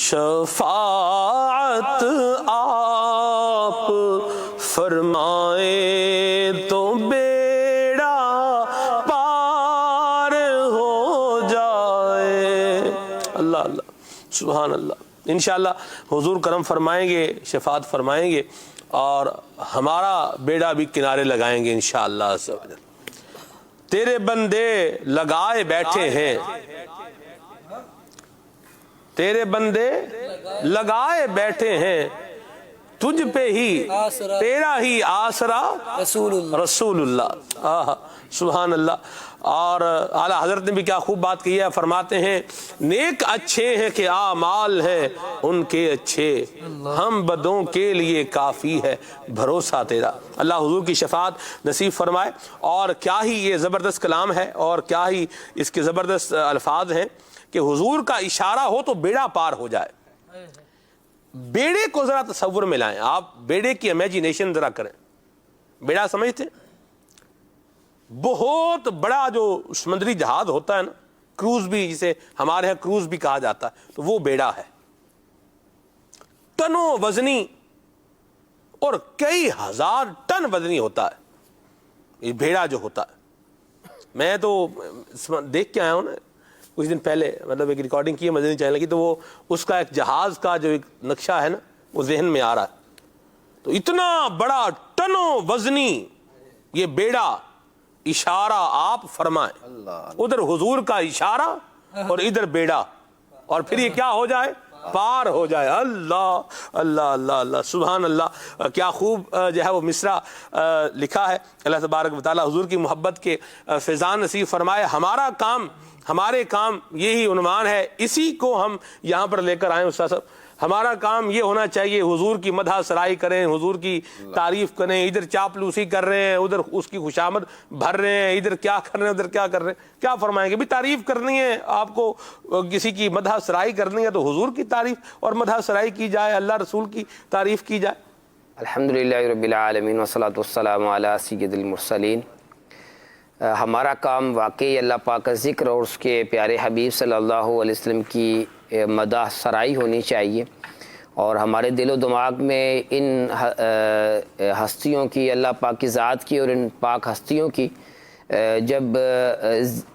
شفاعت آپ فرمائے تو بیڑا پار ہو جائے۔ اللہ اللہ سبحان اللہ۔ انشاءاللہ حضور کرم فرمائیں گے، شفاعت فرمائیں گے اور ہمارا بیڑا بھی کنارے لگائیں گے انشاءاللہ عز و جل۔ تیرے بندے لگائے بیٹھے ہیں، تیرے بندے لگائے بیٹھے ہیں، تجھ پہ ہی تیرا ہی آسرا رسول اللہ۔ سبحان اللہ۔ اور اعلیٰ حضرت نے بھی کیا خوب بات کی ہے، فرماتے ہیں نیک اچھے ہیں کہ اعمال ہیں ان کے اچھے، ہم بدوں کے لیے کافی ہے بھروسہ تیرا۔ اللہ حضور کی شفاعت نصیب فرمائے۔ اور کیا ہی یہ زبردست کلام ہے اور کیا ہی اس کے زبردست الفاظ ہیں کہ حضور کا اشارہ ہو تو بیڑا پار ہو جائے۔ بیڑے کو ذرا تصور میں لائیں، آپ بیڑے کی امیجینیشن ذرا کریں۔ بیڑا سمجھتے ہیں؟ بہت بڑا جو سمندری جہاز ہوتا ہے نا، کروز بھی، جسے ہمارے ہاں کروز بھی کہا جاتا ہے، تو وہ بیڑا ہے، ٹنوں وزنی اور کئی ہزار ٹن وزنی ہوتا ہے یہ بیڑا جو ہوتا ہے۔ میں تو دیکھ کے آیا ہوں نا کچھ دن پہلے، مطلب ایک ریکارڈنگ کی ہے مدنی چینل کی، تو وہ اس کا ایک جہاز کا جو ایک نقشہ ہے نا وہ ذہن میں آ رہا ہے۔ تو اتنا بڑا ٹنوں وزنی یہ بیڑا، اشارہ آپ فرمائیں، ادھر حضور کا اشارہ اور ادھر بیڑا، اور پھر یہ کیا ہو جائے؟ پار ہو جائے۔ اللہ اللہ اللہ اللہ سبحان اللہ۔ کیا خوب جو ہے وہ مصرع لکھا ہے۔ اللہ تبارک و تعالی حضور کی محبت کے فیضان نصیب فرمائے۔ ہمارا کام، ہمارے کام یہی عنوان ہے، اسی کو ہم یہاں پر لے کر آئے استاد صاحب۔ ہمارا کام یہ ہونا چاہیے، حضور کی مدح سرائی کریں، حضور کی تعریف کریں، ادھر چاپلوسی کر رہے ہیں، ادھر اس کی خوشامد بھر رہے ہیں، ادھر کیا کر رہے ہیں، ادھر کیا کر رہے ہیں۔ کیا فرمائیں گے؟ بھی تعریف کرنی ہے آپ کو، کسی کی مدح سرائی کرنی ہے تو حضور کی تعریف اور مدح سرائی کی جائے، اللہ رسول کی تعریف کی جائے۔ الحمدللہ رب العالمین والصلاۃ والسلام علی سید المرسلین۔ ہمارا کام واقعی اللہ پاک کا ذکر اور اس کے پیارے حبیب صلی اللہ علیہ وسلم کی مدح سرائی ہونی چاہیے، اور ہمارے دل و دماغ میں ان ہستیوں کی، اللہ پاک کی ذات کی اور ان پاک ہستیوں کی جب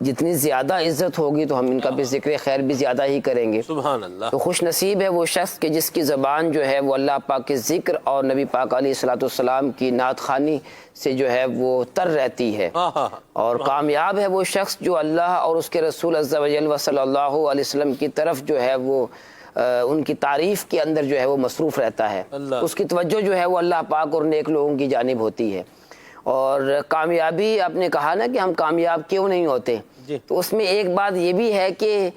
جتنی زیادہ عزت ہوگی تو ہم ان کا بھی ذکر خیر بھی زیادہ ہی کریں گے۔ سبحان اللہ۔ تو خوش نصیب ہے وہ شخص کہ جس کی زبان جو ہے وہ اللہ پاک کے ذکر اور نبی پاک علیہ الصلوۃ والسلام کی نعت خوانی سے جو ہے وہ تر رہتی ہے، اور کامیاب ہے وہ شخص جو اللہ اور اس کے رسول عز و جل و صلی اللہ علیہ وسلم کی طرف جو ہے وہ ان کی تعریف کے اندر جو ہے وہ مصروف رہتا ہے، اس کی توجہ جو ہے وہ اللہ پاک اور نیک لوگوں کی جانب ہوتی ہے۔ اور کامیابی آپ نے کہا نا کہ ہم کامیاب کیوں نہیں ہوتے، تو اس میں ایک بات یہ بھی ہے کہ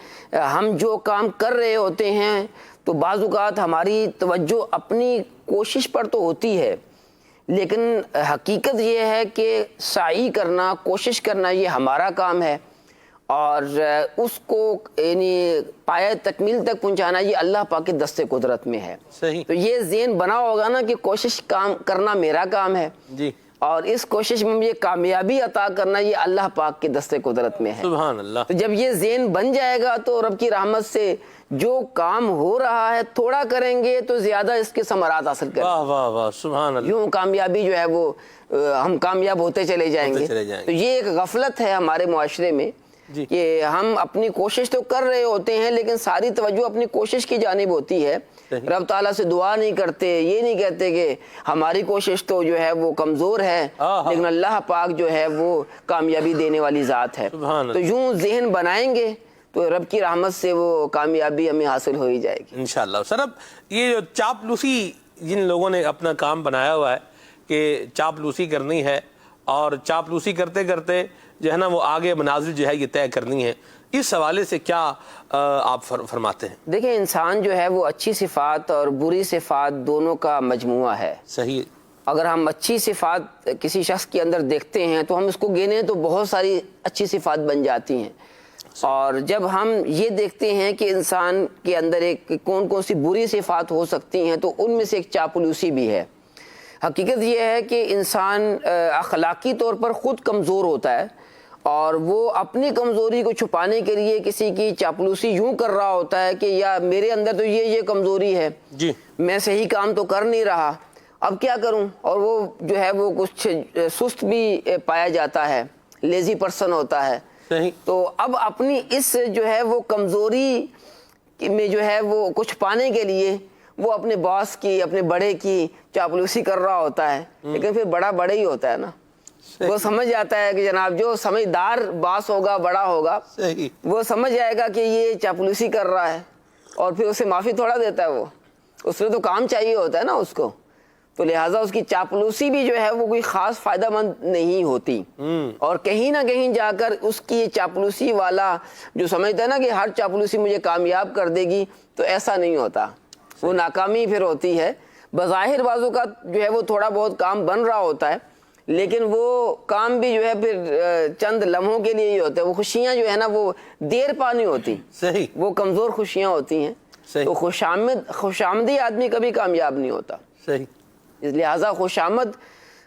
ہم جو کام کر رہے ہوتے ہیں تو بعض اوقات ہماری توجہ اپنی کوشش پر تو ہوتی ہے، لیکن حقیقت یہ ہے کہ سعی کرنا، کوشش کرنا یہ ہمارا کام ہے، اور اس کو یعنی پایہ تکمیل تک پہنچانا یہ اللہ پاک کے دست قدرت میں ہے۔ صحیح۔ تو یہ ذہن بنا ہوگا نا کہ کوشش کام کرنا میرا کام ہے، جی، اور اس کوشش میں مجھے کامیابی عطا کرنا یہ اللہ پاک کے دست قدرت میں ہے۔ سبحان اللہ۔ تو جب یہ ذہن بن جائے گا تو رب کی رحمت سے جو کام ہو رہا ہے تھوڑا کریں گے تو زیادہ اس کے ثمرات حاصل کریں گے۔ واہ واہ واہ سبحان اللہ۔ یوں کامیابی جو ہے وہ ہم کامیاب ہوتے چلے جائیں گے۔ تو یہ ایک غفلت ہے ہمارے معاشرے میں کہ ہم اپنی کوشش تو کر رہے ہوتے ہیں لیکن ساری توجہ اپنی کوشش کی جانب ہوتی ہے، رب تعالیٰ سے دعا نہیں کرتے، یہ نہیں کہتے کہ ہماری کوشش تو جو ہے وہ کمزور ہے، لیکن اللہ پاک جو ہے وہ کامیابی دینے والی ذات ہے۔ تو یوں ذہن بنائیں گے تو رب کی رحمت سے وہ کامیابی ہمیں حاصل ہو ہی جائے گی انشاءاللہ۔ سر اب یہ جو چاپلوسی جن لوگوں نے اپنا کام بنایا ہوا ہے کہ چاپلوسی کرنی ہے اور چاپلوسی کرتے کرتے جو ہے نا وہ آگے منازل جو ہے یہ طے کرنی ہے، اس حوالے سے کیا آپ فرماتے ہیں؟ دیکھیں انسان جو ہے وہ اچھی صفات اور بری صفات دونوں کا مجموعہ ہے۔ صحیح۔ اگر ہم اچھی صفات کسی شخص کے اندر دیکھتے ہیں تو ہم اس کو گنے تو بہت ساری اچھی صفات بن جاتی ہیں، اور جب ہم یہ دیکھتے ہیں کہ انسان کے اندر ایک کون کون سی بری صفات ہو سکتی ہیں تو ان میں سے ایک چاپلوسی بھی ہے۔ حقیقت یہ ہے کہ انسان اخلاقی طور پر خود کمزور ہوتا ہے اور وہ اپنی کمزوری کو چھپانے کے لیے کسی کی چاپلوسی یوں کر رہا ہوتا ہے کہ یا میرے اندر تو یہ کمزوری ہے جی، میں صحیح کام تو کر نہیں رہا، اب کیا کروں، اور وہ جو ہے وہ کچھ سست بھی پایا جاتا ہے، لیزی پرسن ہوتا ہے. صحیح. تو اب اپنی اس جو ہے وہ کمزوری میں جو ہے وہ کچھ پانے کے لیے وہ اپنے باس کی، اپنے بڑے کی چاپلوسی کر رہا ہوتا ہے. لیکن پھر بڑا ہی ہوتا ہے نا، وہ سمجھ جاتا ہے کہ جناب جو سمجھدار باس ہوگا، بڑا ہوگا، صحیح، وہ سمجھ جائے گا کہ یہ چاپلوسی کر رہا ہے، اور پھر اسے معافی تھوڑا دیتا ہے. وہ اس میں تو کام چاہیے ہوتا ہے نا اس کو، تو لہٰذا اس کی چاپلوسی بھی جو ہے وہ کوئی خاص فائدہ مند نہیں ہوتی. اور کہیں نہ کہیں جا کر اس کی چاپلوسی والا جو سمجھتا ہے نا کہ ہر چاپلوسی مجھے کامیاب کر دے گی، تو ایسا نہیں ہوتا، وہ ناکامی پھر ہوتی ہے. بظاہر بعضوں کا جو ہے وہ تھوڑا بہت کام بن رہا ہوتا ہے، لیکن وہ کام بھی جو ہے پھر چند لمحوں کے لیے ہی ہوتا ہے. وہ خوشیاں جو ہے نا وہ دیر پا نہیں ہوتی. صحیح. وہ کمزور خوشیاں ہوتی ہیں. تو خوشامدی آدمی کبھی کامیاب نہیں ہوتا. صحیح. لہٰذا خوشامد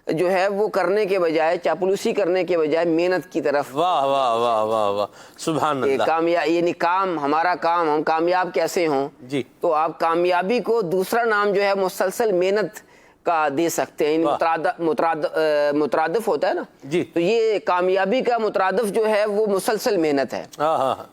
جو ہے وہ کرنے کے بجائے، چاپلوسی کرنے کے بجائے محنت کی طرف. واہ واہ واہ واہ واہ، سبحان اللہ. یعنی کام، ہمارا کام، ہم کامیاب کیسے ہوں. جی. تو آپ کامیابی کو دوسرا نام جو ہے مسلسل محنت کا دے سکتے ہیں. مترادف ہوتا ہے نا. جی. تو یہ کامیابی کا مترادف جو ہے وہ مسلسل محنت ہے.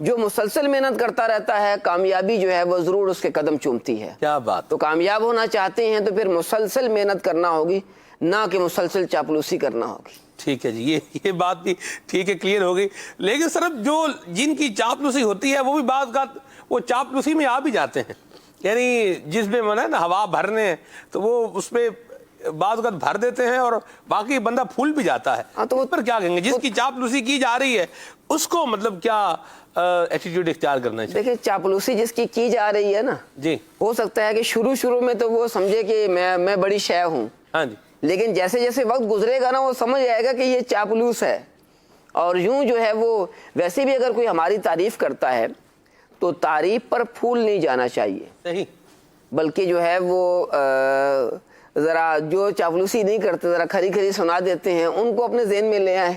جو مسلسل محنت کرتا رہتا ہے، کامیابی جو ہے وہ ضرور اس کے قدم چومتی ہے. کیا بات. تو کامیاب ہونا چاہتے ہیں تو پھر مسلسل محنت کرنا ہوگی، نہ کہ مسلسل چاپلوسی کرنا ہوگی. ٹھیک ہے جی، یہ بات بھی ٹھیک ہے، کلیئر ہو گئی. لیکن صرف جو جن کی چاپلوسی ہوتی ہے وہ بھی بعض کا وہ چاپلوسی میں آ بھی جاتے ہیں. یعنی جس میں من ہے نا ہوا بھرنے، تو وہ اس میں بعض اوقات بھر دیتے ہیں اور باقی بندہ پھول بھی جاتا ہے. تو اس پر کیا کہیں گے؟ جس کی چاپلوسی کی جا رہی ہے اس کو مطلب کیا ایٹیٹیوڈ اختیار کرنا چاہیے؟ دیکھیں، چاپلوسی جس کی جا رہی ہے نا، جی، ہو سکتا ہے کہ شروع میں تو وہ سمجھے کہ میں بڑی شے ہوں. ہاں جی. لیکن جیسے جیسے وقت گزرے گا نا وہ سمجھ آئے گا کہ یہ چاپلوس ہے. اور یوں جو ہے وہ ویسے بھی اگر کوئی ہماری تعریف کرتا ہے تو تعریف پر پھول نہیں جانا چاہیے. صحیح. بلکہ جو ہے وہ ذرا جو چاپلوسی نہیں کرتے، ذرا کھری سنا دیتے ہیں، ان کو اپنے ذہن میں لے آئے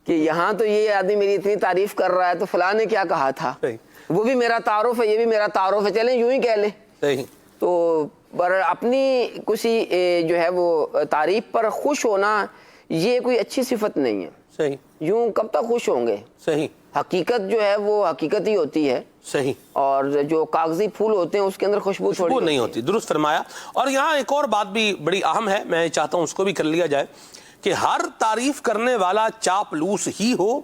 کہ یہاں تو یہ آدمی میری اتنی تعریف کر رہا ہے تو فلاں نے کیا کہا تھا. وہ بھی میرا تعارف ہے، یہ بھی میرا تعارف ہے، چلیں یوں ہی کہہ لیں. صحیح. تو اپنی کسی جو ہے وہ تعریف پر خوش ہونا یہ کوئی اچھی صفت نہیں ہے. صحیح. یوں کب تک خوش ہوں گے؟ صحیح. حقیقت جو ہے وہ حقیقت ہی ہوتی ہے. صحیح. اور جو کاغذی پھول ہوتے ہیں اس کے اندر خوشبو تھوڑی نہیں ہوتی. درست فرمایا. اور یہاں ایک اور بات بھی بڑی اہم ہے، میں چاہتا ہوں اس کو بھی کر لیا جائے کہ ہر تعریف کرنے والا چاپلوس ہی ہو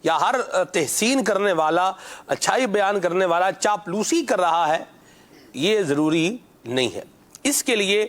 یا ہر تحسین کرنے والا، اچھائی بیان کرنے والا چاپلوسی کر رہا ہے، یہ ضروری نہیں ہے. اس کے لیے